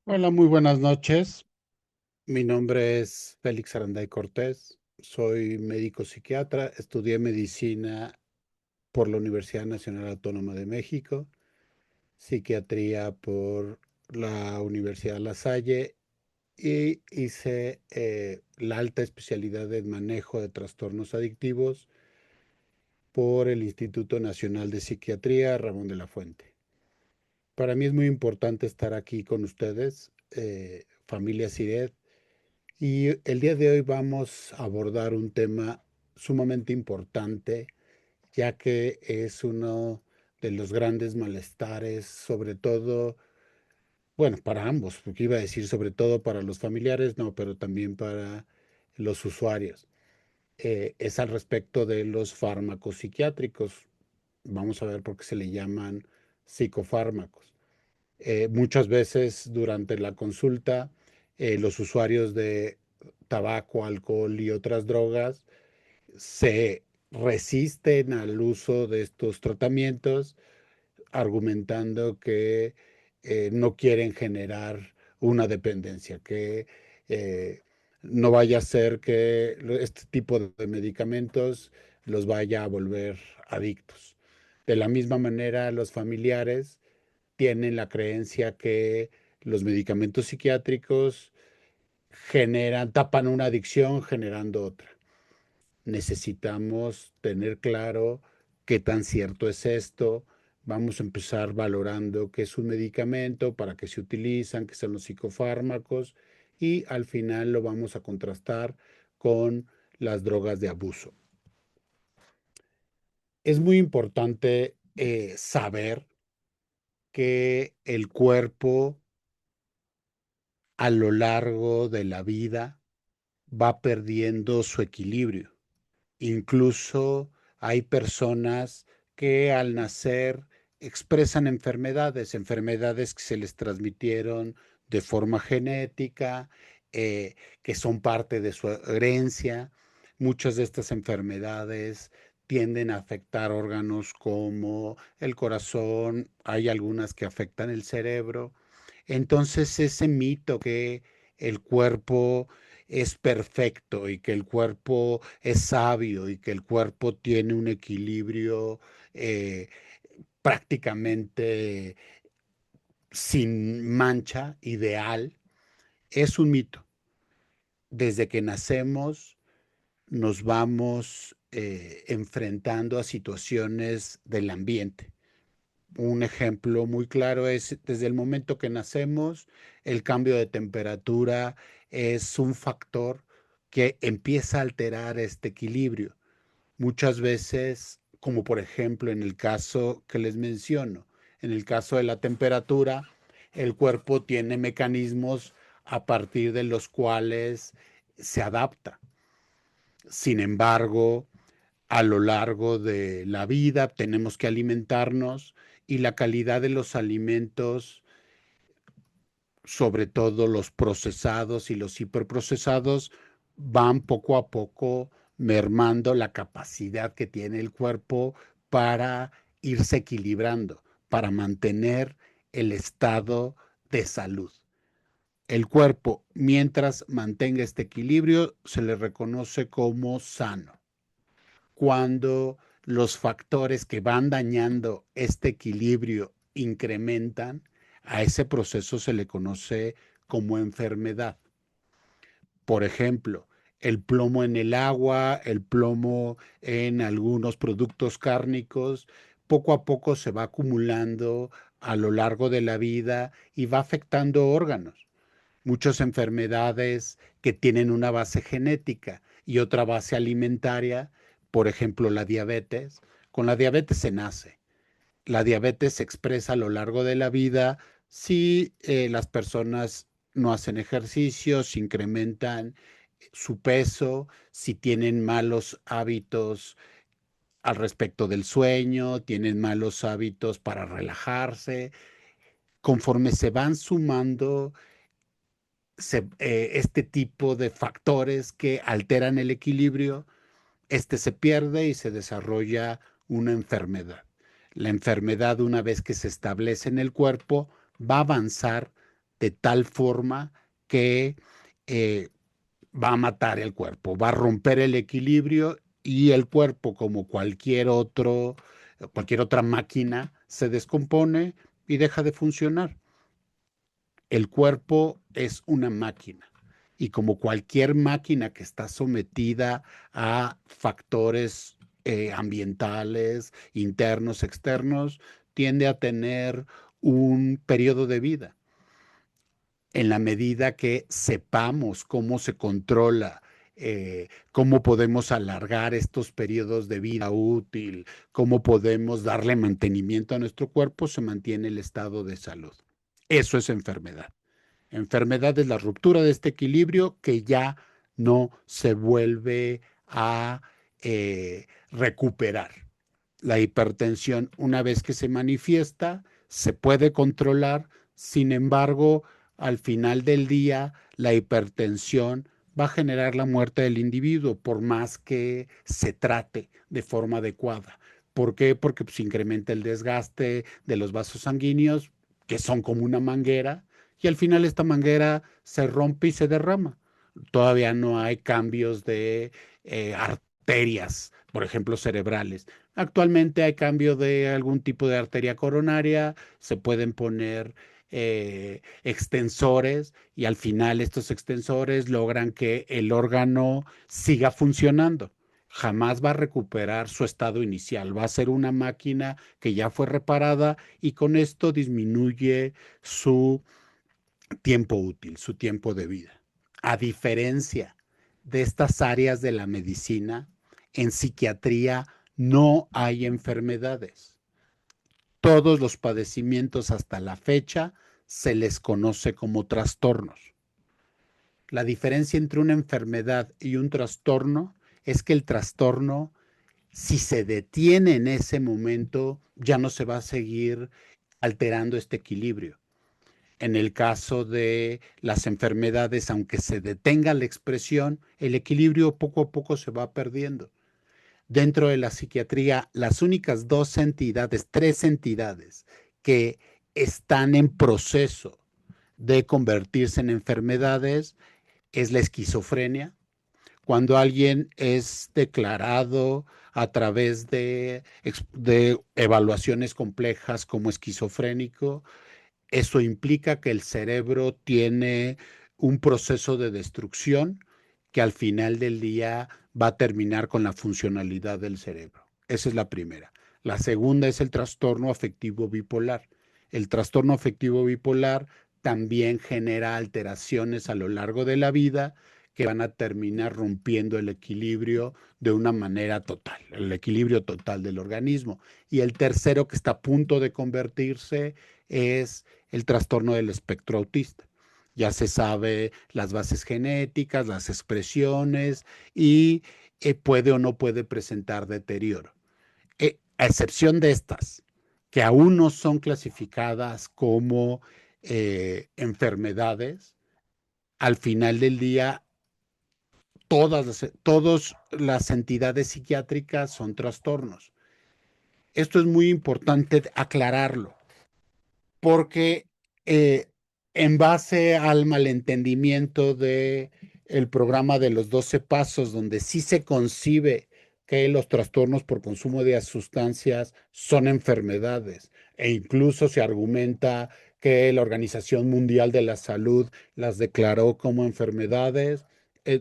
Hola, muy buenas noches. Mi nombre es Félix Aranday Cortés. Soy médico psiquiatra. Estudié medicina por la Universidad Nacional Autónoma de México, psiquiatría por la Universidad La Salle y hice la alta especialidad en manejo de trastornos adictivos por el Instituto Nacional de Psiquiatría Ramón de la Fuente. Para mí es muy importante estar aquí con ustedes, familia CIDED. Y el día de hoy vamos a abordar un tema sumamente importante, ya que es uno de los grandes malestares, sobre todo, bueno, para ambos, porque iba a decir sobre todo para los familiares, no, pero también para los usuarios. Es al respecto de los fármacos psiquiátricos. Vamos a ver por qué se le llaman psicofármacos. Muchas veces durante la consulta, los usuarios de tabaco, alcohol y otras drogas se resisten al uso de estos tratamientos, argumentando que no quieren generar una dependencia, que eh, no vaya a ser que este tipo de medicamentos los vaya a volver adictos. De la misma manera, los familiares tienen la creencia que los medicamentos psiquiátricos tapan una adicción generando otra. Necesitamos tener claro qué tan cierto es esto. Vamos a empezar valorando qué es un medicamento, para qué se utilizan, qué son los psicofármacos y al final lo vamos a contrastar con las drogas de abuso. Es muy importante saber que el cuerpo a lo largo de la vida va perdiendo su equilibrio. Incluso hay personas que al nacer expresan enfermedades que se les transmitieron de forma genética, que son parte de su herencia. Muchas de estas enfermedades tienden a afectar órganos como el corazón, hay algunas que afectan el cerebro. Entonces, ese mito que el cuerpo es perfecto y que el cuerpo es sabio y que el cuerpo tiene un equilibrio eh, prácticamente sin mancha, ideal, es un mito. Desde que nacemos nos vamos enfrentando a situaciones del ambiente. Un ejemplo muy claro es desde el momento que nacemos, el cambio de temperatura es un factor que empieza a alterar este equilibrio. Muchas veces, como por ejemplo en el caso que les menciono, en el caso de la temperatura, el cuerpo tiene mecanismos a partir de los cuales se adapta. Sin embargo, a lo largo de la vida tenemos que alimentarnos y la calidad de los alimentos, sobre todo los procesados y los hiperprocesados, van poco a poco mermando la capacidad que tiene el cuerpo para irse equilibrando, para mantener el estado de salud. El cuerpo, mientras mantenga este equilibrio, se le reconoce como sano. Cuando los factores que van dañando este equilibrio incrementan, a ese proceso se le conoce como enfermedad. Por ejemplo, el plomo en el agua, el plomo en algunos productos cárnicos, poco a poco se va acumulando a lo largo de la vida y va afectando órganos. Muchas enfermedades que tienen una base genética y otra base alimentaria, por ejemplo la diabetes. Con la diabetes se nace. La diabetes se expresa a lo largo de la vida si las personas no hacen ejercicio, si incrementan su peso, si tienen malos hábitos al respecto del sueño, tienen malos hábitos para relajarse. Conforme se van sumando este tipo de factores que alteran el equilibrio, este se pierde y se desarrolla una enfermedad. La enfermedad, una vez que se establece en el cuerpo, va a avanzar de tal forma que eh, va a matar el cuerpo, va a romper el equilibrio y el cuerpo, como cualquier otra máquina, se descompone y deja de funcionar. El cuerpo es una máquina y como cualquier máquina que está sometida a factores ambientales, internos, externos, tiende a tener un periodo de vida. En la medida que sepamos cómo se controla, cómo podemos alargar estos periodos de vida útil, cómo podemos darle mantenimiento a nuestro cuerpo, se mantiene el estado de salud. Eso es enfermedad. Enfermedad es la ruptura de este equilibrio que ya no se vuelve a recuperar. La hipertensión, una vez que se manifiesta, se puede controlar. Sin embargo, al final del día, la hipertensión va a generar la muerte del individuo, por más que se trate de forma adecuada. ¿Por qué? Porque pues, incrementa el desgaste de los vasos sanguíneos, que son como una manguera, y al final esta manguera se rompe y se derrama. Todavía no hay cambios de arterias, por ejemplo, cerebrales. Actualmente hay cambio de algún tipo de arteria coronaria, se pueden poner extensores y al final estos extensores logran que el órgano siga funcionando. Jamás va a recuperar su estado inicial, va a ser una máquina que ya fue reparada y con esto disminuye su tiempo útil, su tiempo de vida. A diferencia de estas áreas de la medicina, en psiquiatría no hay enfermedades. Todos los padecimientos hasta la fecha se les conoce como trastornos. La diferencia entre una enfermedad y un trastorno es que el trastorno, si se detiene en ese momento, ya no se va a seguir alterando este equilibrio. En el caso de las enfermedades, aunque se detenga la expresión, el equilibrio poco a poco se va perdiendo. Dentro de la psiquiatría, las únicas tres entidades que están en proceso de convertirse en enfermedades es la esquizofrenia, cuando alguien es declarado a través de evaluaciones complejas como esquizofrénico. Eso implica que el cerebro tiene un proceso de destrucción que al final del día va a terminar con la funcionalidad del cerebro. Esa es la primera. La segunda es el trastorno afectivo bipolar. El trastorno afectivo bipolar también genera alteraciones a lo largo de la vida que van a terminar rompiendo el equilibrio de una manera total, el equilibrio total del organismo. Y el tercero, que está a punto de convertirse, es el trastorno del espectro autista. Ya se sabe las bases genéticas, las expresiones y puede o no puede presentar deterioro. A excepción de estas, que aún no son clasificadas como enfermedades, al final del día todas las entidades psiquiátricas son trastornos. Esto es muy importante aclararlo, porque eh, en base al malentendimiento de el programa de los 12 pasos, donde sí se concibe que los trastornos por consumo de sustancias son enfermedades, e incluso se argumenta que la Organización Mundial de la Salud las declaró como enfermedades,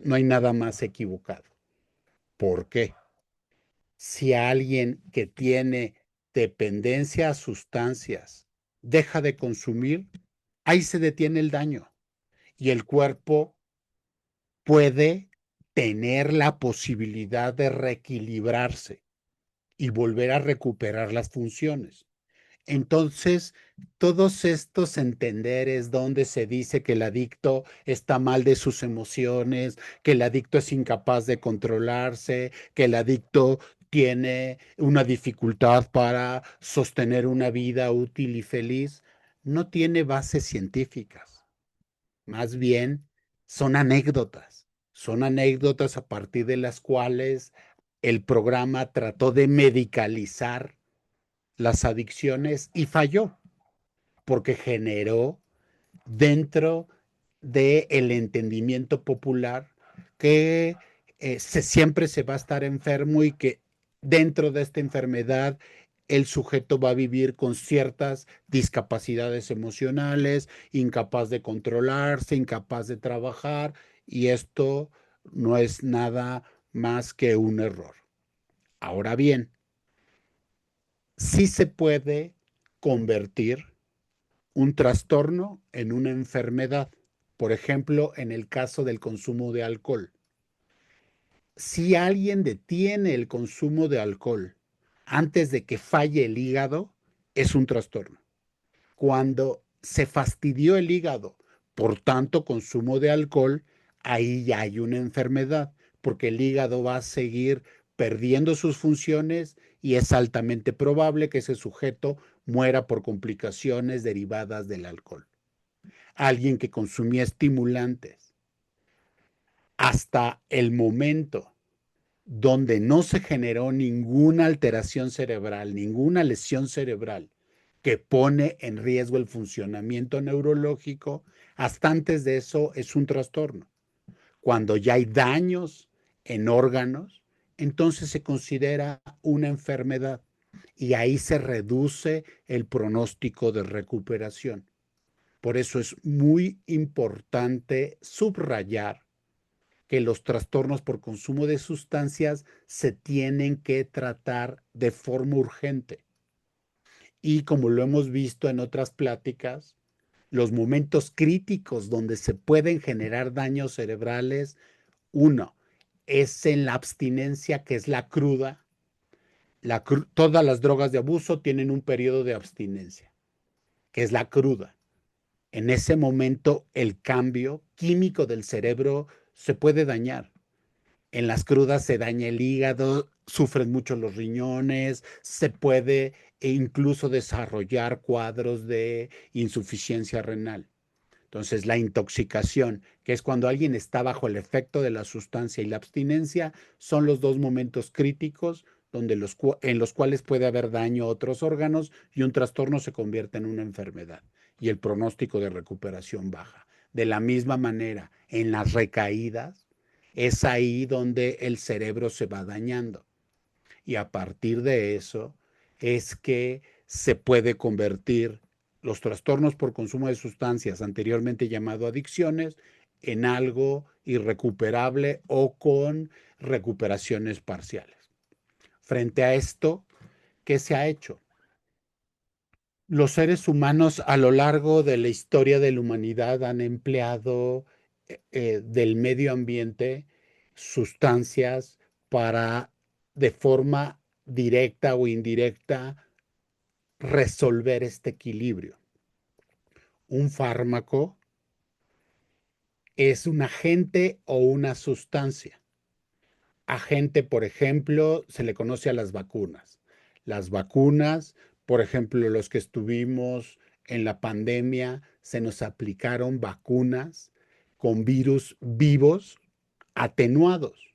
no hay nada más equivocado. ¿Por qué? Si alguien que tiene dependencia a sustancias deja de consumir, ahí se detiene el daño y el cuerpo puede tener la posibilidad de reequilibrarse y volver a recuperar las funciones. Entonces, todos estos entenderes donde se dice que el adicto está mal de sus emociones, que el adicto es incapaz de controlarse, que el adicto tiene una dificultad para sostener una vida útil y feliz, no tiene bases científicas. Más bien, son anécdotas a partir de las cuales el programa trató de medicalizar las adicciones y falló porque generó dentro del entendimiento popular que siempre se va a estar enfermo y que dentro de esta enfermedad el sujeto va a vivir con ciertas discapacidades emocionales, incapaz de controlarse, incapaz de trabajar, y esto no es nada más que un error. Ahora bien, sí se puede convertir un trastorno en una enfermedad. Por ejemplo, en el caso del consumo de alcohol. Si alguien detiene el consumo de alcohol antes de que falle el hígado, es un trastorno. Cuando se fastidió el hígado por tanto consumo de alcohol, ahí ya hay una enfermedad, porque el hígado va a seguir perdiendo sus funciones y es altamente probable que ese sujeto muera por complicaciones derivadas del alcohol. Alguien que consumía estimulantes hasta el momento donde no se generó ninguna alteración cerebral, ninguna lesión cerebral que pone en riesgo el funcionamiento neurológico, hasta antes de eso es un trastorno. Cuando ya hay daños en órganos, entonces se considera una enfermedad y ahí se reduce el pronóstico de recuperación. Por eso es muy importante subrayar que los trastornos por consumo de sustancias se tienen que tratar de forma urgente. Y como lo hemos visto en otras pláticas, los momentos críticos donde se pueden generar daños cerebrales, uno, es en la abstinencia, que es la cruda. Todas las drogas de abuso tienen un periodo de abstinencia, que es la cruda. En ese momento el cambio químico del cerebro se puede dañar. En las crudas se daña el hígado, sufren mucho los riñones, se puede incluso desarrollar cuadros de insuficiencia renal. Entonces, la intoxicación, que es cuando alguien está bajo el efecto de la sustancia, y la abstinencia, son los dos momentos críticos en los cuales puede haber daño a otros órganos y un trastorno se convierte en una enfermedad y el pronóstico de recuperación baja. De la misma manera, en las recaídas, es ahí donde el cerebro se va dañando. Y a partir de eso es que se puede convertir los trastornos por consumo de sustancias, anteriormente llamado adicciones, en algo irrecuperable o con recuperaciones parciales. Frente a esto, ¿qué se ha hecho? Los seres humanos a lo largo de la historia de la humanidad han empleado del medio ambiente sustancias para, de forma directa o indirecta, resolver este equilibrio. Un fármaco es un agente o una sustancia. Agente, por ejemplo, se le conoce a las vacunas. Las vacunas, por ejemplo, los que estuvimos en la pandemia, se nos aplicaron vacunas con virus vivos atenuados,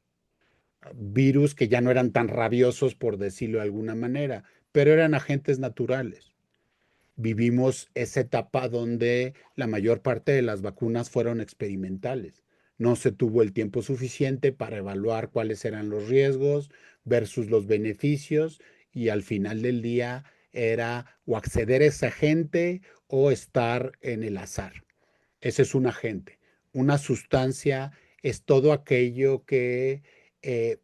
virus que ya no eran tan rabiosos, por decirlo de alguna manera, pero eran agentes naturales. Vivimos esa etapa donde la mayor parte de las vacunas fueron experimentales. No se tuvo el tiempo suficiente para evaluar cuáles eran los riesgos versus los beneficios, y al final del día era o acceder a ese agente o estar en el azar. Ese es un agente. Una sustancia es todo aquello que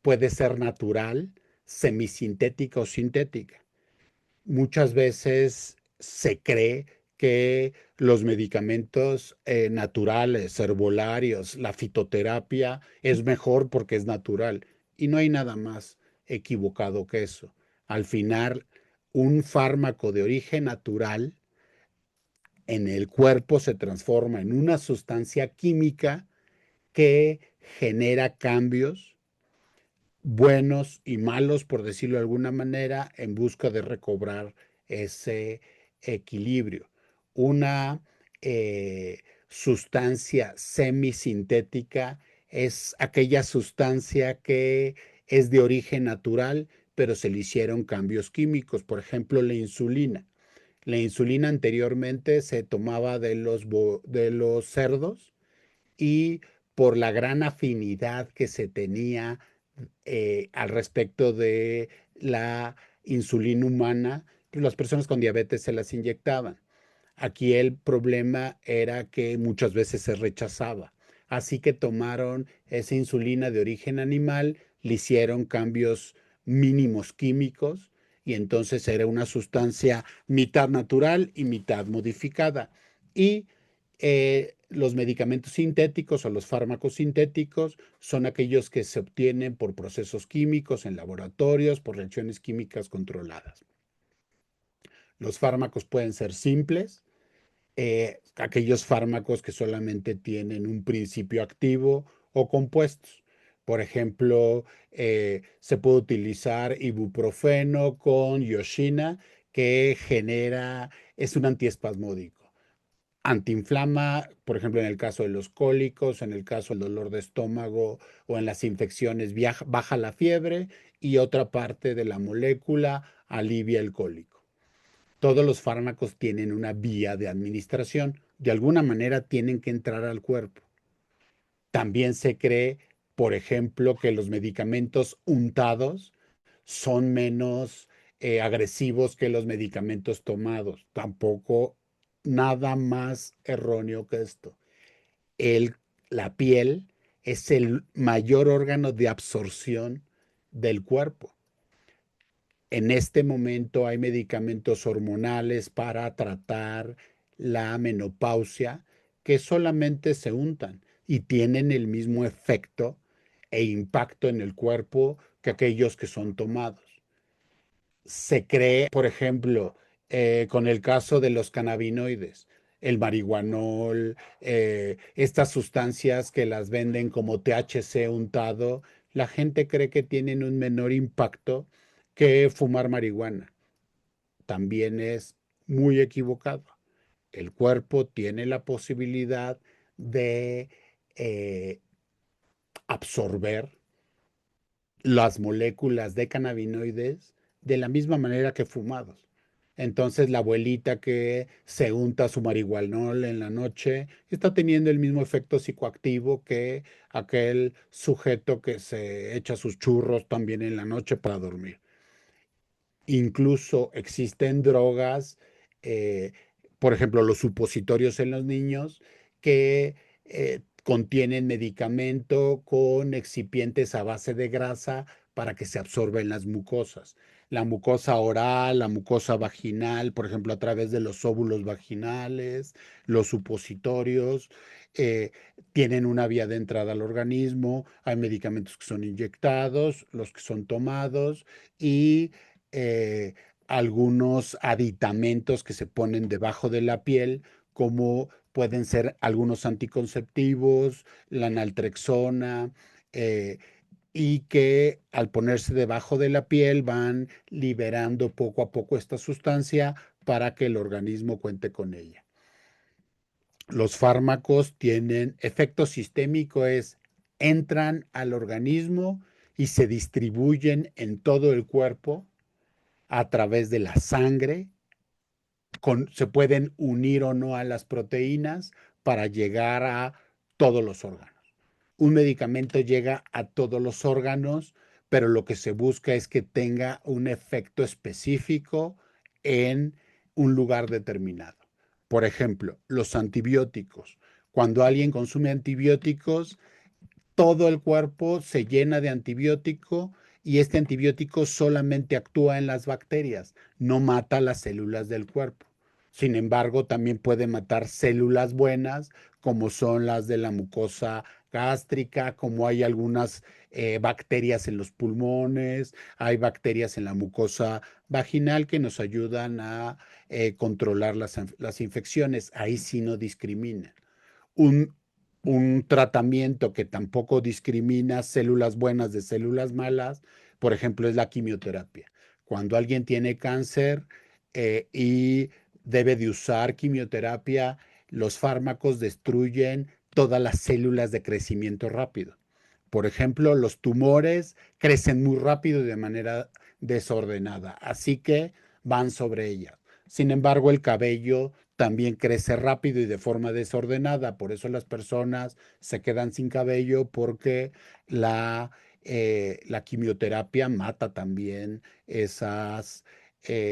puede ser natural, semisintética o sintética. Muchas veces se cree que los medicamentos naturales, herbolarios, la fitoterapia es mejor porque es natural. Y no hay nada más equivocado que eso. Al final, un fármaco de origen natural en el cuerpo se transforma en una sustancia química que genera cambios buenos y malos, por decirlo de alguna manera, en busca de recobrar ese equilibrio. Una sustancia semisintética es aquella sustancia que es de origen natural, pero se le hicieron cambios químicos, por ejemplo, la insulina. La insulina anteriormente se tomaba de los cerdos y por la gran afinidad que se tenía al respecto de la insulina humana, pues las personas con diabetes se las inyectaban. Aquí el problema era que muchas veces se rechazaba. Así que tomaron esa insulina de origen animal, le hicieron cambios mínimos químicos y entonces era una sustancia mitad natural y mitad modificada. Y los medicamentos sintéticos o los fármacos sintéticos son aquellos que se obtienen por procesos químicos en laboratorios, por reacciones químicas controladas. Los fármacos pueden ser simples, aquellos fármacos que solamente tienen un principio activo o compuestos. Por ejemplo, se puede utilizar ibuprofeno con yoshina, que es un antiespasmódico. Antiinflama, por ejemplo, en el caso de los cólicos, en el caso del dolor de estómago o en las infecciones, baja la fiebre y otra parte de la molécula alivia el cólico. Todos los fármacos tienen una vía de administración. De alguna manera tienen que entrar al cuerpo. También se cree, por ejemplo, que los medicamentos untados son menos agresivos que los medicamentos tomados. Tampoco nada más erróneo que esto. El, la piel es el mayor órgano de absorción del cuerpo. En este momento hay medicamentos hormonales para tratar la menopausia que solamente se untan y tienen el mismo efecto e impacto en el cuerpo que aquellos que son tomados. Se cree, por ejemplo, con el caso de los cannabinoides, el marihuanol, estas sustancias que las venden como THC untado, la gente cree que tienen un menor impacto que fumar marihuana. También es muy equivocado. El cuerpo tiene la posibilidad de eh, absorber las moléculas de cannabinoides de la misma manera que fumados. Entonces la abuelita que se unta su marihuanol en la noche está teniendo el mismo efecto psicoactivo que aquel sujeto que se echa sus churros también en la noche para dormir. Incluso existen drogas, eh, por ejemplo, los supositorios en los niños, que contienen medicamento con excipientes a base de grasa para que se absorben las mucosas. La mucosa oral, la mucosa vaginal, por ejemplo, a través de los óvulos vaginales, los supositorios, eh, tienen una vía de entrada al organismo. Hay medicamentos que son inyectados, los que son tomados y eh, algunos aditamentos que se ponen debajo de la piel, como pueden ser algunos anticonceptivos, la naltrexona, eh, y que al ponerse debajo de la piel van liberando poco a poco esta sustancia para que el organismo cuente con ella. Los fármacos tienen efecto sistémico, entran al organismo y se distribuyen en todo el cuerpo a través de la sangre, se pueden unir o no a las proteínas para llegar a todos los órganos. Un medicamento llega a todos los órganos, pero lo que se busca es que tenga un efecto específico en un lugar determinado. Por ejemplo, los antibióticos. Cuando alguien consume antibióticos, todo el cuerpo se llena de antibiótico y este antibiótico solamente actúa en las bacterias, no mata las células del cuerpo. Sin embargo, también puede matar células buenas, como son las de la mucosa gástrica, como hay algunas bacterias en los pulmones, hay bacterias en la mucosa vaginal que nos ayudan a controlar las infecciones. Ahí sí no discriminan. Un, un tratamiento que tampoco discrimina células buenas de células malas, por ejemplo, es la quimioterapia. Cuando alguien tiene cáncer y debe de usar quimioterapia, los fármacos destruyen todas las células de crecimiento rápido. Por ejemplo, los tumores crecen muy rápido y de manera desordenada, así que van sobre ellas. Sin embargo, el cabello también crece rápido y de forma desordenada. Por eso las personas se quedan sin cabello porque la, la quimioterapia mata también esas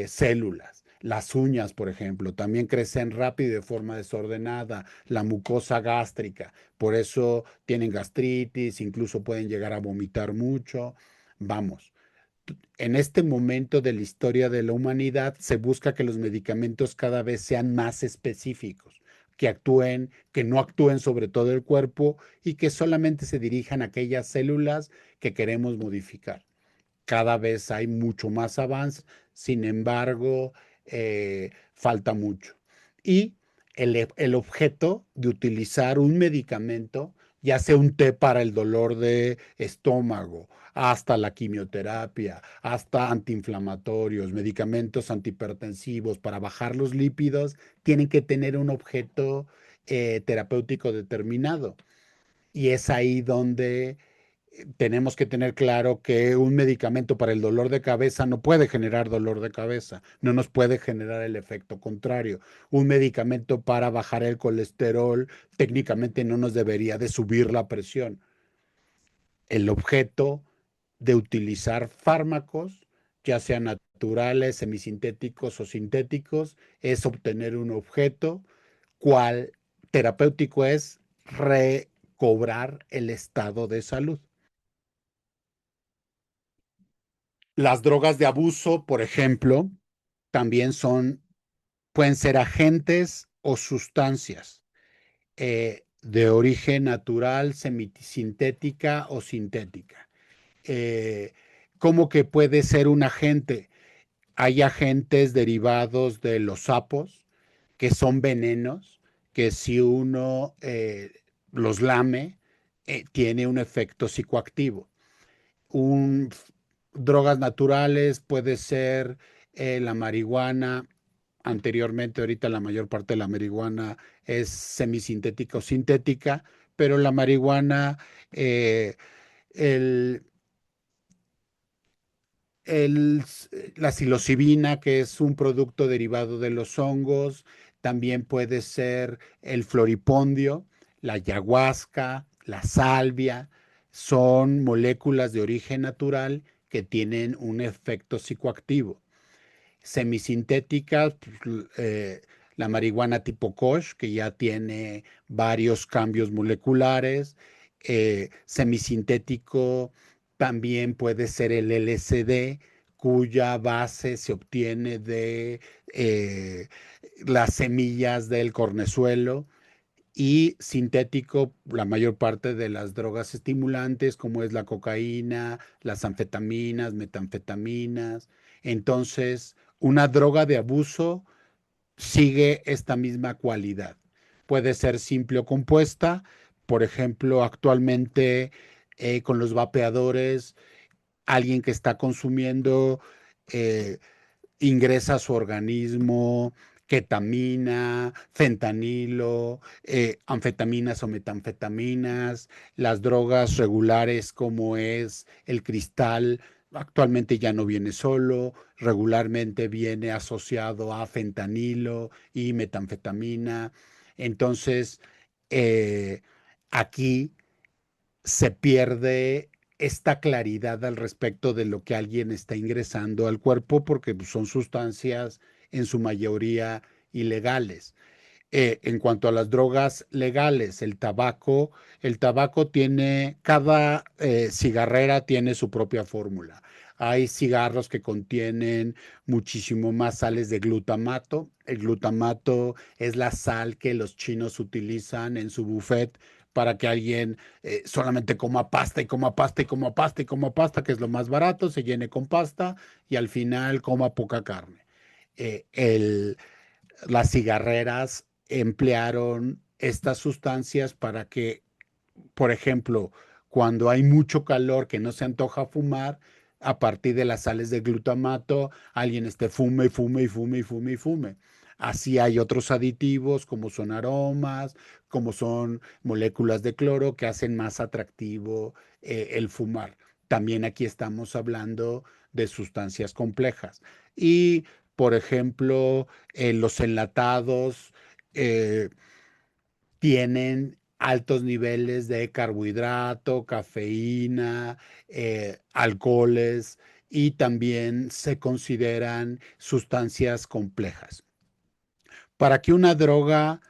células. Las uñas, por ejemplo, también crecen rápido y de forma desordenada. La mucosa gástrica, por eso tienen gastritis, incluso pueden llegar a vomitar mucho. Vamos, en este momento de la historia de la humanidad se busca que los medicamentos cada vez sean más específicos, que actúen, que no actúen sobre todo el cuerpo y que solamente se dirijan a aquellas células que queremos modificar. Cada vez hay mucho más avance, sin embargo, falta mucho. Y el objeto de utilizar un medicamento, ya sea un té para el dolor de estómago, hasta la quimioterapia, hasta antiinflamatorios, medicamentos antihipertensivos para bajar los lípidos, tienen que tener un objeto terapéutico determinado. Y es ahí donde tenemos que tener claro que un medicamento para el dolor de cabeza no puede generar dolor de cabeza, no nos puede generar el efecto contrario. Un medicamento para bajar el colesterol técnicamente no nos debería de subir la presión. El objeto de utilizar fármacos, ya sean naturales, semisintéticos o sintéticos, es obtener un objeto cual terapéutico es recobrar el estado de salud. Las drogas de abuso, por ejemplo, también pueden ser agentes o sustancias de origen natural, semisintética o sintética. Eh, ¿Cómo que puede ser un agente? Hay agentes derivados de los sapos, que son venenos, que si uno los lame, tiene un efecto psicoactivo. un, Drogas naturales, puede ser la marihuana. Anteriormente, ahorita la mayor parte de la marihuana es semisintética o sintética, pero la marihuana, eh, el, el, la psilocibina, que es un producto derivado de los hongos, también puede ser el floripondio, la ayahuasca, la salvia, son moléculas de origen natural que tienen un efecto psicoactivo. Semisintéticas, pues, la marihuana tipo Koch, que ya tiene varios cambios moleculares. Semisintético también puede ser el LSD, cuya base se obtiene de las semillas del cornezuelo. Y sintético, la mayor parte de las drogas estimulantes, como es la cocaína, las anfetaminas, metanfetaminas. Entonces, una droga de abuso sigue esta misma cualidad. Puede ser simple o compuesta. Por ejemplo, actualmente con los vapeadores, alguien que está consumiendo eh, ingresa a su organismo ketamina, fentanilo, anfetaminas o metanfetaminas, las drogas regulares como es el cristal. Actualmente ya no viene solo, regularmente viene asociado a fentanilo y metanfetamina. Entonces, eh, aquí se pierde esta claridad al respecto de lo que alguien está ingresando al cuerpo porque pues, son sustancias en su mayoría ilegales. En cuanto a las drogas legales, el tabaco tiene, cada cigarrera tiene su propia fórmula. Hay cigarros que contienen muchísimo más sales de glutamato. El glutamato es la sal que los chinos utilizan en su buffet para que alguien solamente coma pasta y coma pasta y coma pasta y coma pasta, que es lo más barato, se llene con pasta y al final coma poca carne. Eh, el, las cigarreras emplearon estas sustancias para que, por ejemplo, cuando hay mucho calor que no se antoja fumar, a partir de las sales de glutamato, alguien esté fume y fume y fume y fume y fume. Así hay otros aditivos como son aromas, como son moléculas de cloro que hacen más atractivo el fumar. También aquí estamos hablando de sustancias complejas. Y Por ejemplo, los enlatados eh, tienen altos niveles de carbohidrato, cafeína, alcoholes y también se consideran sustancias complejas. Para que una droga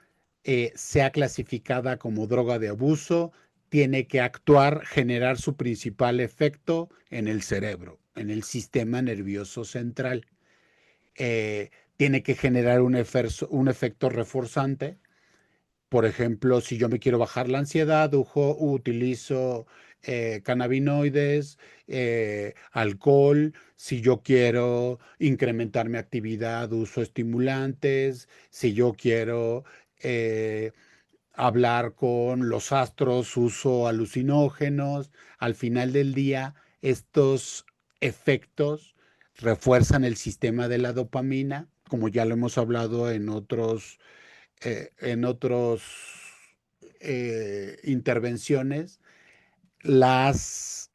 sea clasificada como droga de abuso, tiene que actuar, generar su principal efecto en el cerebro, en el sistema nervioso central. Tiene que generar un efecto reforzante. Por ejemplo, si yo me quiero bajar la ansiedad, utilizo cannabinoides, alcohol. Si yo quiero incrementar mi actividad, uso estimulantes. Si yo quiero eh, hablar con los astros, uso alucinógenos. Al final del día, estos efectos refuerzan el sistema de la dopamina, como ya lo hemos hablado en otros intervenciones, las,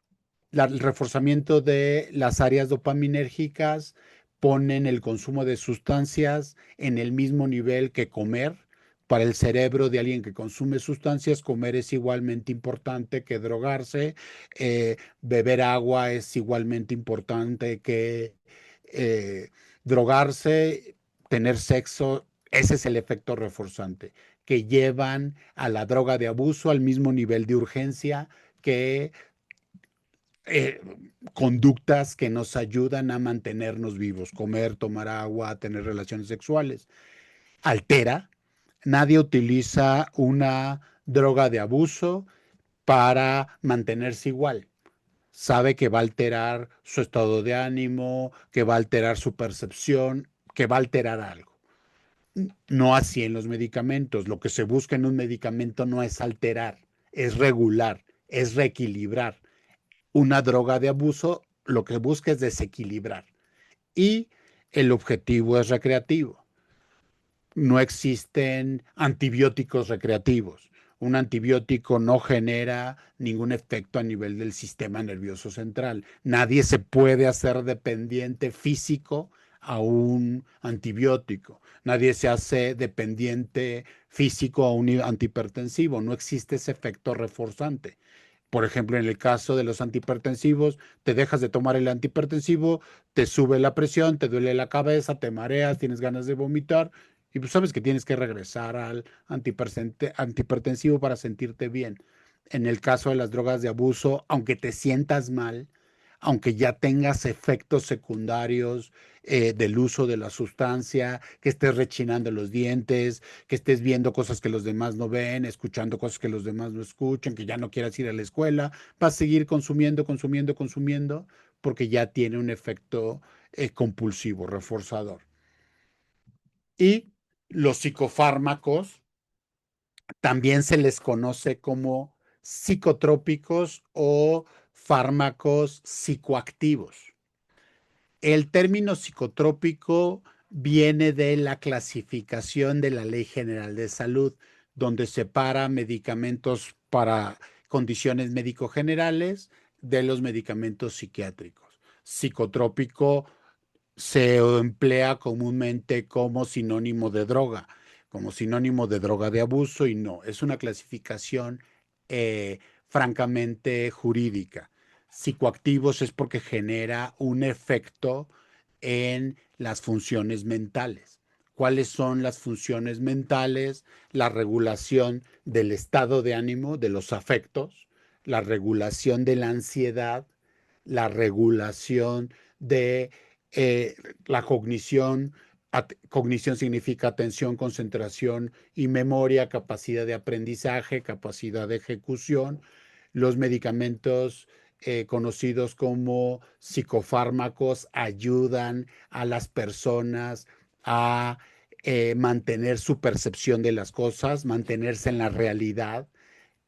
el reforzamiento de las áreas dopaminérgicas ponen el consumo de sustancias en el mismo nivel que comer. Para el cerebro de alguien que consume sustancias, comer es igualmente importante que drogarse, beber agua es igualmente importante que drogarse, tener sexo. Ese es el efecto reforzante, que llevan a la droga de abuso al mismo nivel de urgencia que eh, conductas que nos ayudan a mantenernos vivos, comer, tomar agua, tener relaciones sexuales. Altera, nadie utiliza una droga de abuso para mantenerse igual. Sabe que va a alterar su estado de ánimo, que va a alterar su percepción, que va a alterar algo. No así en los medicamentos. Lo que se busca en un medicamento no es alterar, es regular, es reequilibrar. Una droga de abuso lo que busca es desequilibrar y el objetivo es recreativo. No existen antibióticos recreativos. Un antibiótico no genera ningún efecto a nivel del sistema nervioso central. Nadie se puede hacer dependiente físico a un antibiótico. Nadie se hace dependiente físico a un antihipertensivo. No existe ese efecto reforzante. Por ejemplo, en el caso de los antihipertensivos, te dejas de tomar el antihipertensivo, te sube la presión, te duele la cabeza, te mareas, tienes ganas de vomitar y pues sabes que tienes que regresar al antihipertensivo para sentirte bien. En el caso de las drogas de abuso, aunque te sientas mal, aunque ya tengas efectos secundarios del uso de la sustancia, que estés rechinando los dientes, que estés viendo cosas que los demás no ven, escuchando cosas que los demás no escuchan, que ya no quieras ir a la escuela, vas a seguir consumiendo, consumiendo, consumiendo, porque ya tiene un efecto compulsivo, reforzador. Y los psicofármacos también se les conoce como psicotrópicos o fármacos psicoactivos. El término psicotrópico viene de la clasificación de la Ley General de Salud, donde separa medicamentos para condiciones médico-generales de los medicamentos psiquiátricos. Psicotrópico se emplea comúnmente como sinónimo de droga, como sinónimo de droga de abuso y no, es una clasificación francamente jurídica. Psicoactivos es porque genera un efecto en las funciones mentales. ¿Cuáles son las funciones mentales? La regulación del estado de ánimo, de los afectos, la regulación de la ansiedad, la regulación de eh, la cognición. Cognición significa atención, concentración y memoria, capacidad de aprendizaje, capacidad de ejecución. Los medicamentos conocidos como psicofármacos ayudan a las personas a mantener su percepción de las cosas, mantenerse en la realidad,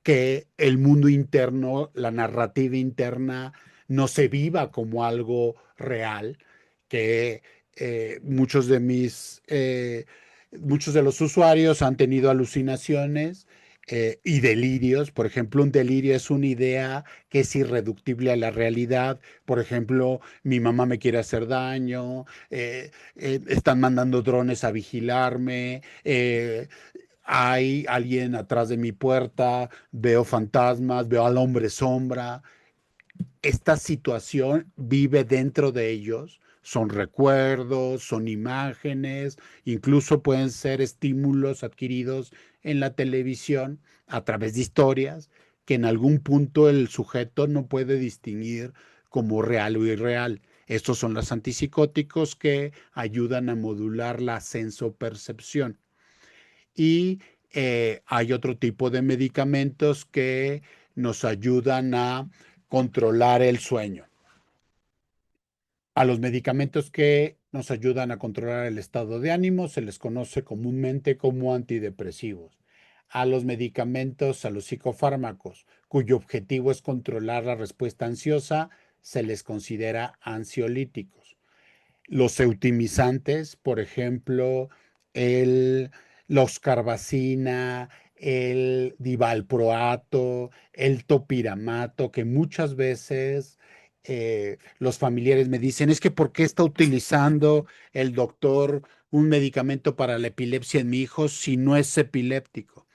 que el mundo interno, la narrativa interna, no se viva como algo real, que muchos de muchos de los usuarios han tenido alucinaciones y delirios. Por ejemplo, un delirio es una idea que es irreductible a la realidad. Por ejemplo, mi mamá me quiere hacer daño, están mandando drones a vigilarme, hay alguien atrás de mi puerta, veo fantasmas, veo al hombre sombra. Esta situación vive dentro de ellos. Son recuerdos, son imágenes, incluso pueden ser estímulos adquiridos en la televisión a través de historias que en algún punto el sujeto no puede distinguir como real o irreal. Estos son los antipsicóticos que ayudan a modular la sensopercepción. Y hay otro tipo de medicamentos que nos ayudan a controlar el sueño. A los medicamentos que nos ayudan a controlar el estado de ánimo se les conoce comúnmente como antidepresivos. A los medicamentos, a los psicofármacos, cuyo objetivo es controlar la respuesta ansiosa, se les considera ansiolíticos. Los eutimizantes, por ejemplo, el, los carbacina, el divalproato, el topiramato, que muchas veces los familiares me dicen, es que ¿por qué está utilizando el doctor un medicamento para la epilepsia en mi hijo si no es epiléptico?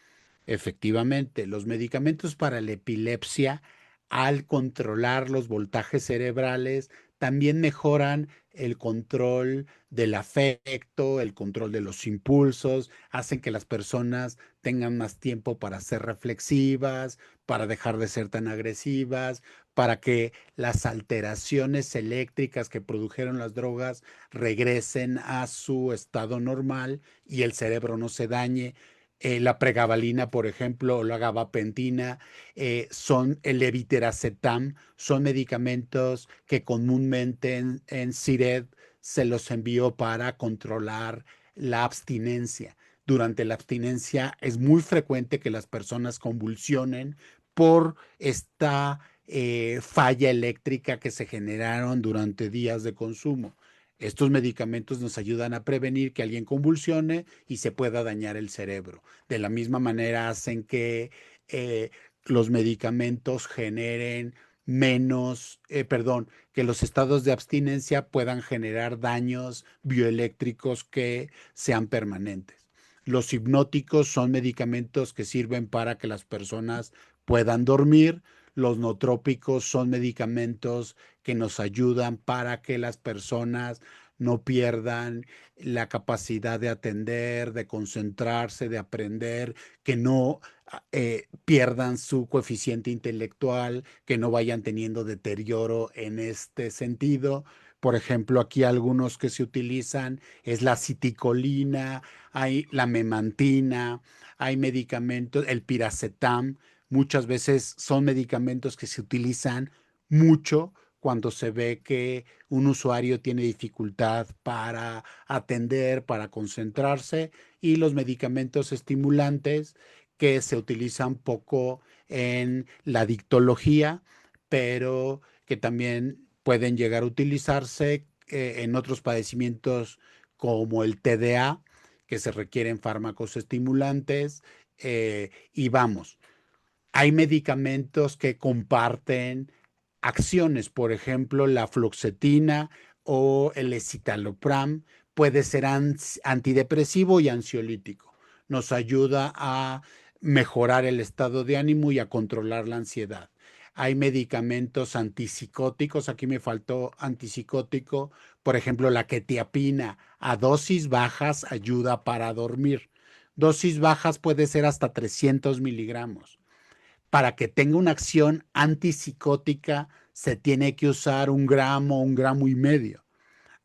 Efectivamente, los medicamentos para la epilepsia, al controlar los voltajes cerebrales, también mejoran el control del afecto, el control de los impulsos, hacen que las personas tengan más tiempo para ser reflexivas, para dejar de ser tan agresivas, para que las alteraciones eléctricas que produjeron las drogas regresen a su estado normal y el cerebro no se dañe. La pregabalina, por ejemplo, o la gabapentina, son el levitiracetam, son medicamentos que comúnmente en CIRED se los envió para controlar la abstinencia. Durante la abstinencia es muy frecuente que las personas convulsionen por esta falla eléctrica que se generaron durante días de consumo. Estos medicamentos nos ayudan a prevenir que alguien convulsione y se pueda dañar el cerebro. De la misma manera hacen que eh, los medicamentos generen menos, perdón, que los estados de abstinencia puedan generar daños bioeléctricos que sean permanentes. Los hipnóticos son medicamentos que sirven para que las personas puedan dormir. Los nootrópicos son medicamentos que nos ayudan para que las personas no pierdan la capacidad de atender, de concentrarse, de aprender, que no pierdan su coeficiente intelectual, que no vayan teniendo deterioro en este sentido. Por ejemplo, aquí algunos que se utilizan es la citicolina, hay la memantina, hay medicamentos, el piracetam, muchas veces son medicamentos que se utilizan mucho cuando se ve que un usuario tiene dificultad para atender, para concentrarse, y los medicamentos estimulantes que se utilizan poco en la dictología, pero que también pueden llegar a utilizarse en otros padecimientos como el TDA, que se requieren fármacos estimulantes, y vamos, hay medicamentos que comparten acciones, por ejemplo, la fluoxetina o el escitalopram puede ser antidepresivo y ansiolítico. Nos ayuda a mejorar el estado de ánimo y a controlar la ansiedad. Hay medicamentos antipsicóticos, aquí me faltó antipsicótico, por ejemplo, la quetiapina a dosis bajas ayuda para dormir. Dosis bajas puede ser hasta 300 miligramos. Para que tenga una acción antipsicótica se tiene que usar 1 gramo, 1,5 gramos.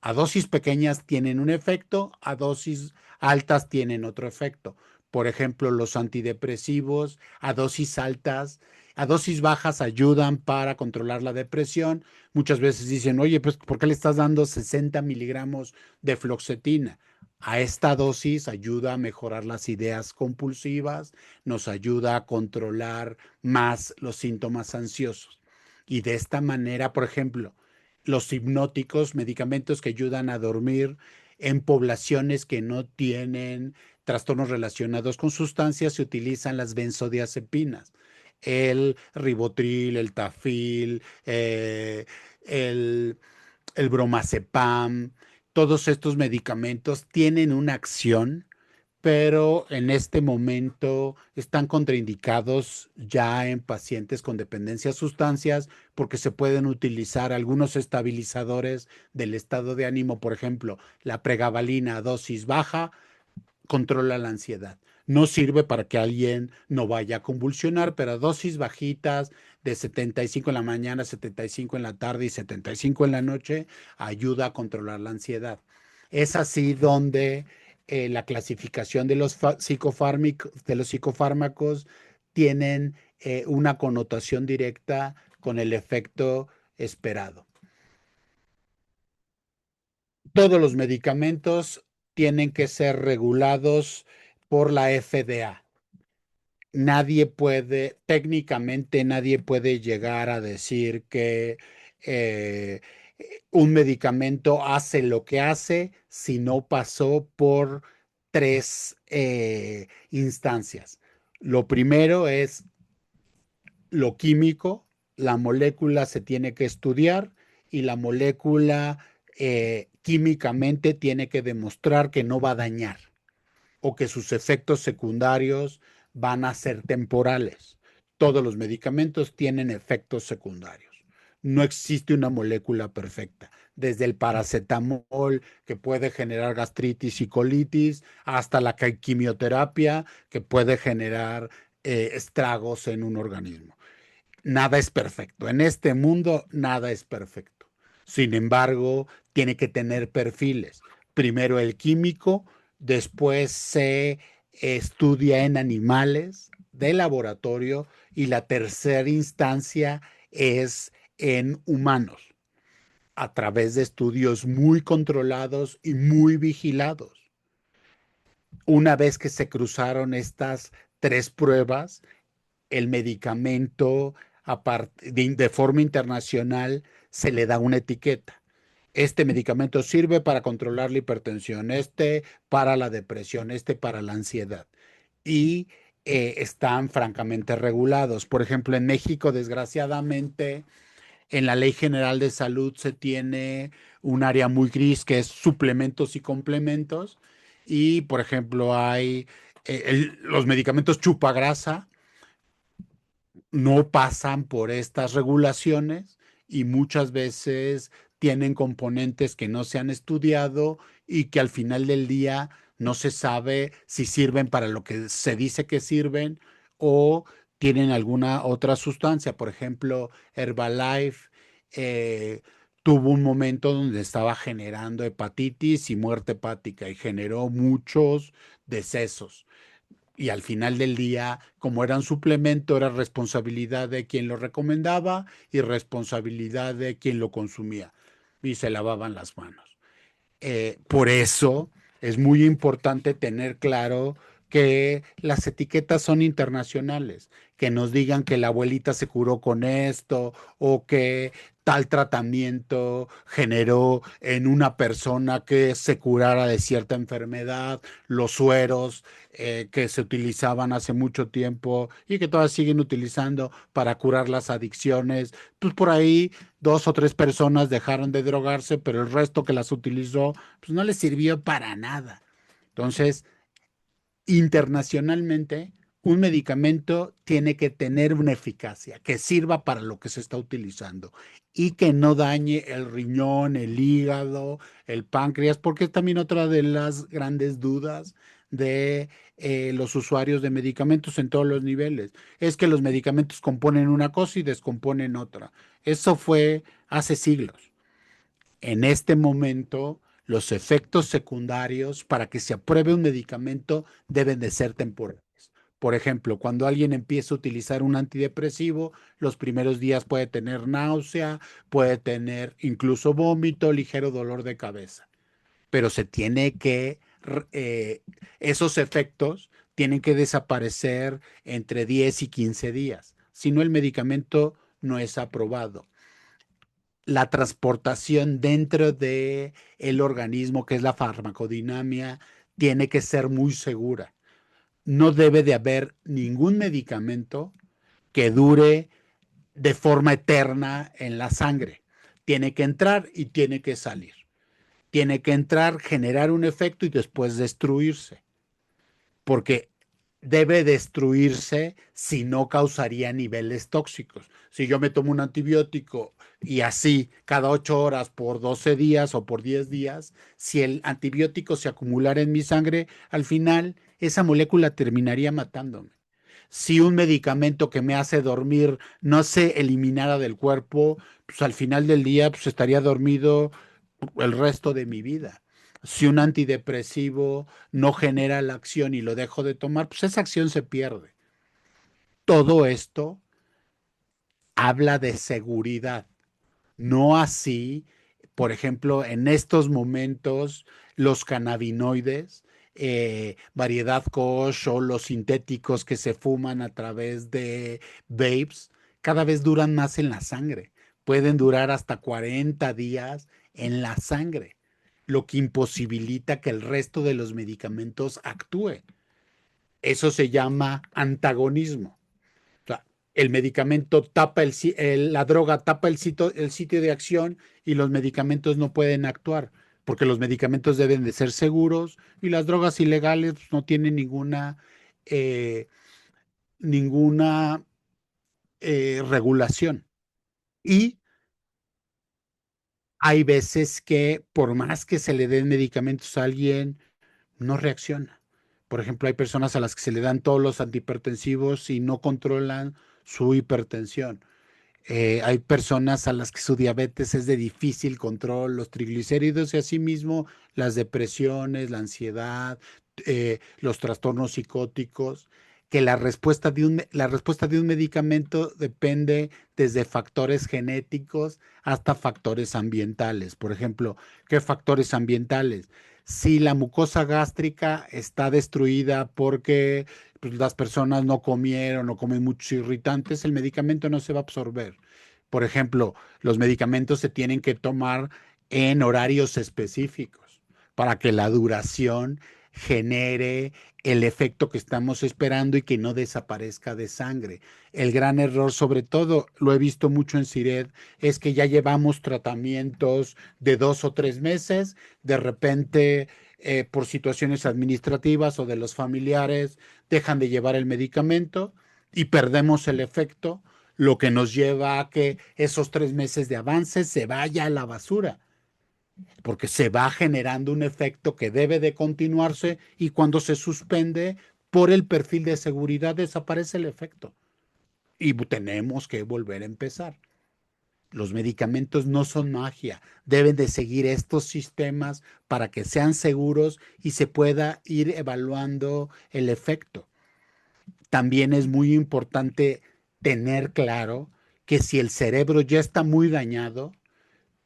A dosis pequeñas tienen un efecto, a dosis altas tienen otro efecto. Por ejemplo, los antidepresivos a dosis altas, a dosis bajas ayudan para controlar la depresión. Muchas veces dicen, oye, pues ¿por qué le estás dando 60 miligramos de fluoxetina? A esta dosis ayuda a mejorar las ideas compulsivas, nos ayuda a controlar más los síntomas ansiosos. Y de esta manera, por ejemplo, los hipnóticos, medicamentos que ayudan a dormir en poblaciones que no tienen trastornos relacionados con sustancias se utilizan las benzodiazepinas, el ribotril, el tafil, el, el bromazepam. Todos estos medicamentos tienen una acción, pero en este momento están contraindicados ya en pacientes con dependencia a sustancias porque se pueden utilizar algunos estabilizadores del estado de ánimo. Por ejemplo, la pregabalina a dosis baja controla la ansiedad. No sirve para que alguien no vaya a convulsionar, pero a dosis bajitas de 75 en la mañana, 75 en la tarde y 75 en la noche ayuda a controlar la ansiedad. Es así donde la clasificación de los psicofármacos tienen una connotación directa con el efecto esperado. Todos los medicamentos tienen que ser regulados por la FDA. Nadie puede, técnicamente nadie puede llegar a decir que eh, un medicamento hace lo que hace si no pasó por tres instancias. Lo primero es lo químico, la molécula se tiene que estudiar y la molécula químicamente tiene que demostrar que no va a dañar o que sus efectos secundarios van a ser temporales. Todos los medicamentos tienen efectos secundarios. No existe una molécula perfecta. Desde el paracetamol, que puede generar gastritis y colitis, hasta la quimioterapia, que puede generar estragos en un organismo. Nada es perfecto. En este mundo, nada es perfecto. Sin embargo, tiene que tener perfiles. Primero el químico, después se estudia en animales de laboratorio y la tercera instancia es en humanos, a través de estudios muy controlados y muy vigilados. Una vez que se cruzaron estas tres pruebas, el medicamento de forma internacional se le da una etiqueta. Este medicamento sirve para controlar la hipertensión, este para la depresión, este para la ansiedad. Y están francamente regulados. Por ejemplo, en México, desgraciadamente, en la Ley General de Salud se tiene un área muy gris que es suplementos y complementos. Y, por ejemplo, hay los medicamentos chupagrasa no pasan por estas regulaciones y muchas veces tienen componentes que no se han estudiado y que al final del día no se sabe si sirven para lo que se dice que sirven o tienen alguna otra sustancia. Por ejemplo, Herbalife tuvo un momento donde estaba generando hepatitis y muerte hepática y generó muchos decesos. Y al final del día, como era un suplemento, era responsabilidad de quien lo recomendaba y responsabilidad de quien lo consumía. Y se lavaban las manos. Por eso es muy importante tener claro que las etiquetas son internacionales, que nos digan que la abuelita se curó con esto o que tal tratamiento generó en una persona que se curara de cierta enfermedad, los sueros que se utilizaban hace mucho tiempo y que todavía siguen utilizando para curar las adicciones. Pues por ahí dos o tres personas dejaron de drogarse, pero el resto que las utilizó, pues no les sirvió para nada. Entonces, internacionalmente, un medicamento tiene que tener una eficacia, que sirva para lo que se está utilizando y que no dañe el riñón, el hígado, el páncreas, porque es también otra de las grandes dudas de los usuarios de medicamentos en todos los niveles. Es que los medicamentos componen una cosa y descomponen otra. Eso fue hace siglos. En este momento, los efectos secundarios para que se apruebe un medicamento deben de ser temporales. Por ejemplo, cuando alguien empieza a utilizar un antidepresivo, los primeros días puede tener náusea, puede tener incluso vómito, ligero dolor de cabeza, pero se tiene que, esos efectos tienen que desaparecer entre 10 y 15 días, si no el medicamento no es aprobado. La transportación dentro de el organismo, que es la farmacodinámica, tiene que ser muy segura. No debe de haber ningún medicamento que dure de forma eterna en la sangre. Tiene que entrar y tiene que salir. Tiene que entrar, generar un efecto y después destruirse. Porque debe destruirse si no causaría niveles tóxicos. Si yo me tomo un antibiótico y así cada 8 horas por 12 días o por 10 días, si el antibiótico se acumulara en mi sangre, al final esa molécula terminaría matándome. Si un medicamento que me hace dormir no se eliminara del cuerpo, pues al final del día pues estaría dormido el resto de mi vida. Si un antidepresivo no genera la acción y lo dejo de tomar, pues esa acción se pierde. Todo esto habla de seguridad. No así, por ejemplo, en estos momentos, los cannabinoides, variedad Koch o los sintéticos que se fuman a través de vapes, cada vez duran más en la sangre. Pueden durar hasta 40 días en la sangre, lo que imposibilita que el resto de los medicamentos actúe. Eso se llama antagonismo. O sea, el medicamento tapa la droga tapa el sitio de acción y los medicamentos no pueden actuar, porque los medicamentos deben de ser seguros y las drogas ilegales pues, no tienen eh, ninguna regulación. Y hay veces que por más que se le den medicamentos a alguien, no reacciona. Por ejemplo, hay personas a las que se le dan todos los antihipertensivos y no controlan su hipertensión. Hay personas a las que su diabetes es de difícil control, los triglicéridos y asimismo las depresiones, la ansiedad, los trastornos psicóticos, que la respuesta de un medicamento depende desde factores genéticos hasta factores ambientales. Por ejemplo, ¿qué factores ambientales? Si la mucosa gástrica está destruida porque pues, las personas no comieron o comen muchos irritantes, el medicamento no se va a absorber. Por ejemplo, los medicamentos se tienen que tomar en horarios específicos para que la duración genere el efecto que estamos esperando y que no desaparezca de sangre. El gran error, sobre todo, lo he visto mucho en CIRED, es que ya llevamos tratamientos de 2 o 3 meses, de repente, por situaciones administrativas o de los familiares, dejan de llevar el medicamento y perdemos el efecto, lo que nos lleva a que esos 3 meses de avance se vaya a la basura, porque se va generando un efecto que debe de continuarse y cuando se suspende por el perfil de seguridad desaparece el efecto y tenemos que volver a empezar. Los medicamentos no son magia, deben de seguir estos sistemas para que sean seguros y se pueda ir evaluando el efecto. También es muy importante tener claro que si el cerebro ya está muy dañado,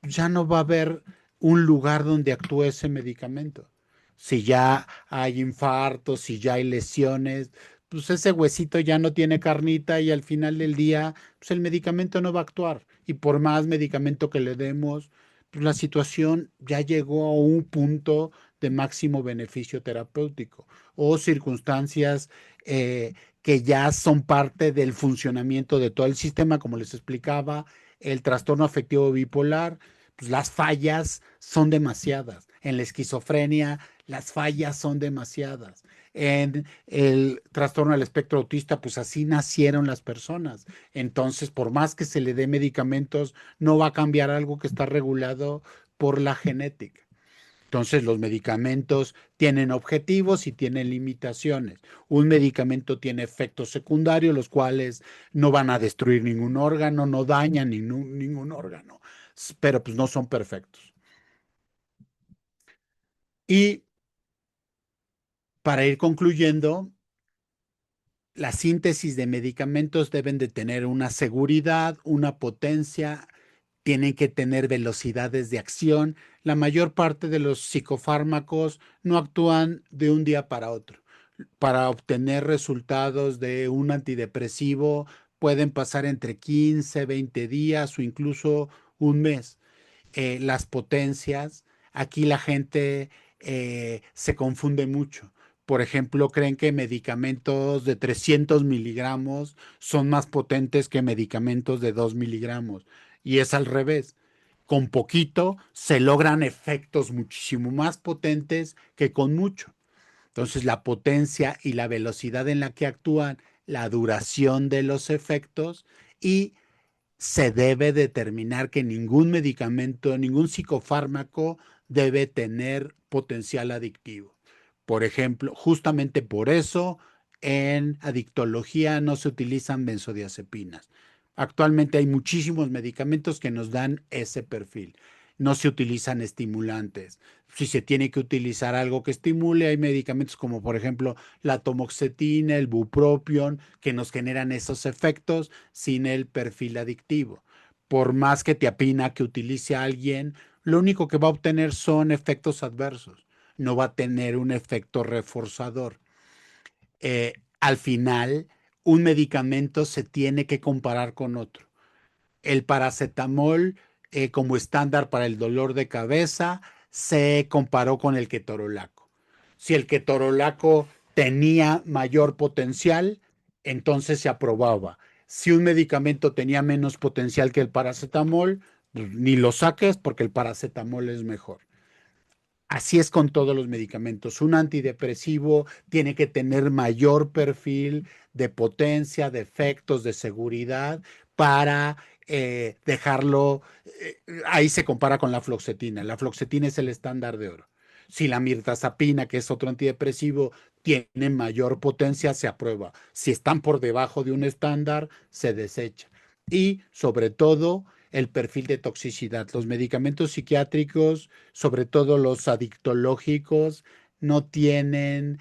ya no va a haber un lugar donde actúe ese medicamento. Si ya hay infartos, si ya hay lesiones, pues ese huesito ya no tiene carnita y al final del día, pues el medicamento no va a actuar. Y por más medicamento que le demos, pues la situación ya llegó a un punto de máximo beneficio terapéutico o circunstancias que ya son parte del funcionamiento de todo el sistema, como les explicaba, el trastorno afectivo bipolar, pues las fallas son demasiadas. En la esquizofrenia, las fallas son demasiadas. En el trastorno del espectro autista, pues así nacieron las personas. Entonces, por más que se le dé medicamentos, no va a cambiar algo que está regulado por la genética. Entonces, los medicamentos tienen objetivos y tienen limitaciones. Un medicamento tiene efectos secundarios, los cuales no van a destruir ningún órgano, no dañan ningún órgano, pero pues no son perfectos. Y para ir concluyendo, la síntesis de medicamentos deben de tener una seguridad, una potencia, tienen que tener velocidades de acción. La mayor parte de los psicofármacos no actúan de un día para otro. Para obtener resultados de un antidepresivo pueden pasar entre 15, 20 días o incluso un mes. Las potencias, aquí la gente se confunde mucho. Por ejemplo, creen que medicamentos de 300 miligramos son más potentes que medicamentos de 2 miligramos. Y es al revés. Con poquito se logran efectos muchísimo más potentes que con mucho. Entonces, la potencia y la velocidad en la que actúan, la duración de los efectos y se debe determinar que ningún medicamento, ningún psicofármaco debe tener potencial adictivo. Por ejemplo, justamente por eso en adictología no se utilizan benzodiazepinas. Actualmente hay muchísimos medicamentos que nos dan ese perfil. No se utilizan estimulantes. Si se tiene que utilizar algo que estimule, hay medicamentos como por ejemplo la tomoxetina, el bupropión, que nos generan esos efectos sin el perfil adictivo. Por más que te apina que utilice a alguien, lo único que va a obtener son efectos adversos. No va a tener un efecto reforzador. Al final, un medicamento se tiene que comparar con otro. El paracetamol, como estándar para el dolor de cabeza, se comparó con el ketorolaco. Si el ketorolaco tenía mayor potencial, entonces se aprobaba. Si un medicamento tenía menos potencial que el paracetamol, pues ni lo saques porque el paracetamol es mejor. Así es con todos los medicamentos. Un antidepresivo tiene que tener mayor perfil de potencia, de efectos, de seguridad para dejarlo. Ahí se compara con la fluoxetina. La fluoxetina es el estándar de oro. Si la mirtazapina, que es otro antidepresivo, tiene mayor potencia, se aprueba. Si están por debajo de un estándar, se desecha. Y sobre todo, el perfil de toxicidad. Los medicamentos psiquiátricos, sobre todo los adictológicos, no tienen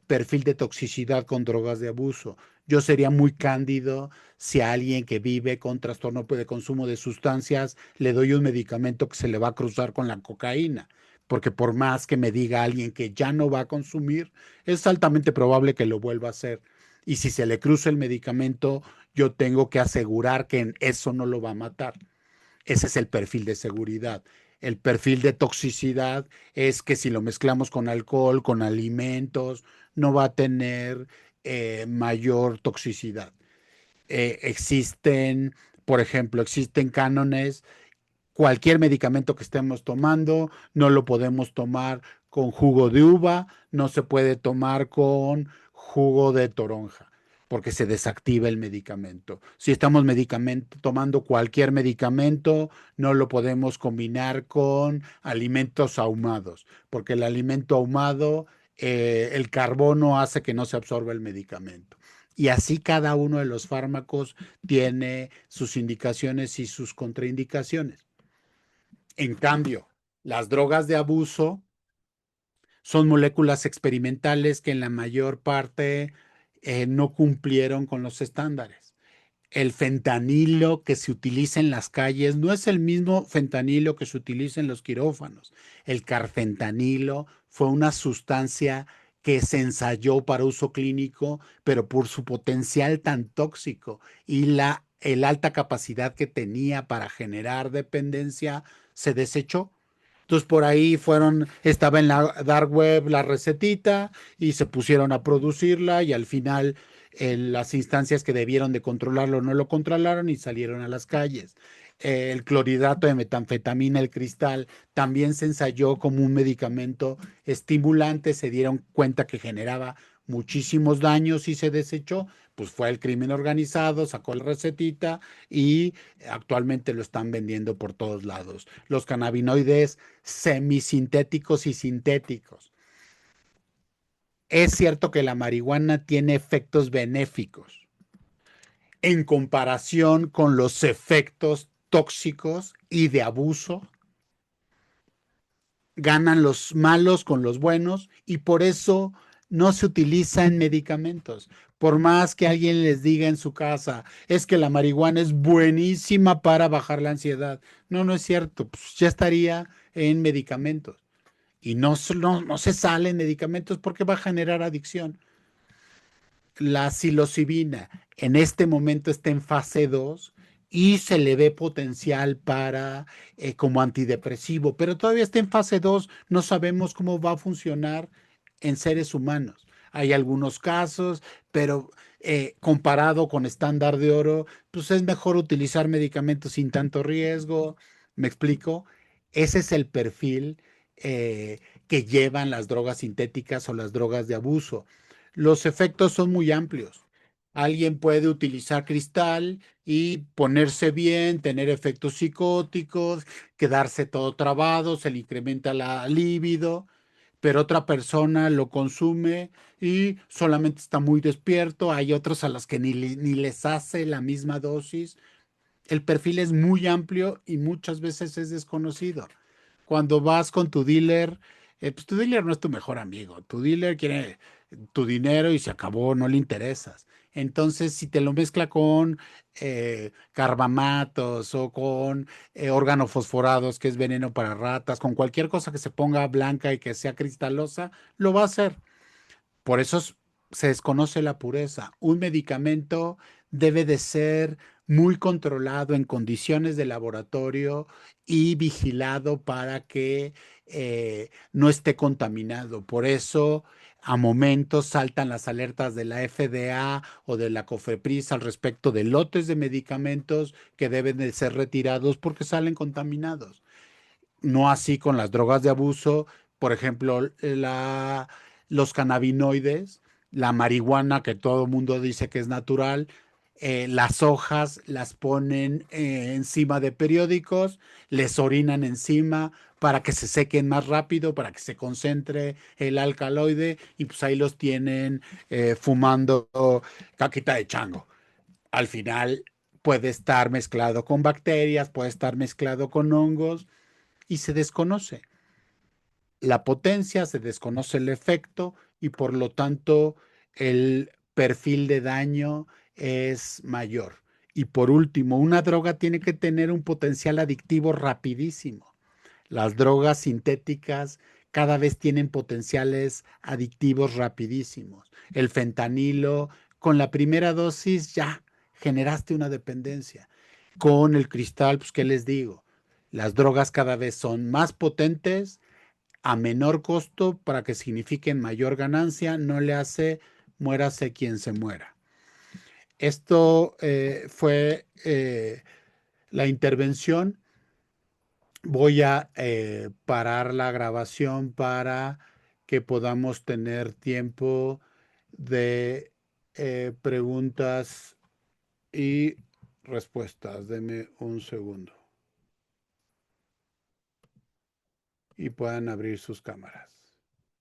perfil de toxicidad con drogas de abuso. Yo sería muy cándido si a alguien que vive con trastorno de consumo de sustancias le doy un medicamento que se le va a cruzar con la cocaína, porque por más que me diga alguien que ya no va a consumir, es altamente probable que lo vuelva a hacer. Y si se le cruza el medicamento, yo tengo que asegurar que eso no lo va a matar. Ese es el perfil de seguridad. El perfil de toxicidad es que si lo mezclamos con alcohol, con alimentos, no va a tener mayor toxicidad. Existen, por ejemplo, existen cánones. Cualquier medicamento que estemos tomando, no lo podemos tomar con jugo de uva, no se puede tomar con jugo de toronja, porque se desactiva el medicamento. Si estamos tomando cualquier medicamento, no lo podemos combinar con alimentos ahumados, porque el alimento ahumado, el carbono hace que no se absorba el medicamento. Y así cada uno de los fármacos tiene sus indicaciones y sus contraindicaciones. En cambio, las drogas de abuso son moléculas experimentales que en la mayor parte no cumplieron con los estándares. El fentanilo que se utiliza en las calles no es el mismo fentanilo que se utiliza en los quirófanos. El carfentanilo fue una sustancia que se ensayó para uso clínico, pero por su potencial tan tóxico y el alta capacidad que tenía para generar dependencia, se desechó. Entonces por ahí estaba en la dark web la recetita y se pusieron a producirla y al final las instancias que debieron de controlarlo no lo controlaron y salieron a las calles. El clorhidrato de metanfetamina, el cristal, también se ensayó como un medicamento estimulante, se dieron cuenta que generaba muchísimos daños y se desechó, pues fue el crimen organizado, sacó la recetita y actualmente lo están vendiendo por todos lados. Los cannabinoides semisintéticos y sintéticos. Es cierto que la marihuana tiene efectos benéficos en comparación con los efectos tóxicos y de abuso. Ganan los malos con los buenos y por eso no se utiliza en medicamentos. Por más que alguien les diga en su casa, es que la marihuana es buenísima para bajar la ansiedad. No, no es cierto. Pues ya estaría en medicamentos. Y no se sale en medicamentos porque va a generar adicción. La psilocibina en este momento está en fase 2 y se le ve potencial para como antidepresivo, pero todavía está en fase 2. No sabemos cómo va a funcionar en seres humanos. Hay algunos casos, pero comparado con estándar de oro, pues es mejor utilizar medicamentos sin tanto riesgo. ¿Me explico? Ese es el perfil que llevan las drogas sintéticas o las drogas de abuso. Los efectos son muy amplios. Alguien puede utilizar cristal y ponerse bien, tener efectos psicóticos, quedarse todo trabado, se le incrementa la libido, pero otra persona lo consume y solamente está muy despierto. Hay otros a los que ni les hace la misma dosis. El perfil es muy amplio y muchas veces es desconocido. Cuando vas con tu dealer, pues tu dealer no es tu mejor amigo. Tu dealer quiere tu dinero y se acabó, no le interesas. Entonces, si te lo mezcla con carbamatos o con organofosforados, que es veneno para ratas, con cualquier cosa que se ponga blanca y que sea cristalosa, lo va a hacer. Por eso se desconoce la pureza. Un medicamento debe de ser muy controlado en condiciones de laboratorio y vigilado para que no esté contaminado. Por eso a momentos saltan las alertas de la FDA o de la COFEPRIS al respecto de lotes de medicamentos que deben de ser retirados porque salen contaminados. No así con las drogas de abuso, por ejemplo, los cannabinoides, la marihuana que todo el mundo dice que es natural, las hojas las ponen encima de periódicos, les orinan encima para que se sequen más rápido, para que se concentre el alcaloide y pues ahí los tienen fumando caquita de chango. Al final puede estar mezclado con bacterias, puede estar mezclado con hongos y se desconoce la potencia, se desconoce el efecto y por lo tanto el perfil de daño es mayor. Y por último, una droga tiene que tener un potencial adictivo rapidísimo. Las drogas sintéticas cada vez tienen potenciales adictivos rapidísimos. El fentanilo, con la primera dosis ya generaste una dependencia. Con el cristal, pues, ¿qué les digo? Las drogas cada vez son más potentes a menor costo para que signifiquen mayor ganancia, no le hace muérase quien se muera. Esto fue la intervención. Voy a parar la grabación para que podamos tener tiempo de preguntas y respuestas. Deme un segundo y puedan abrir sus cámaras.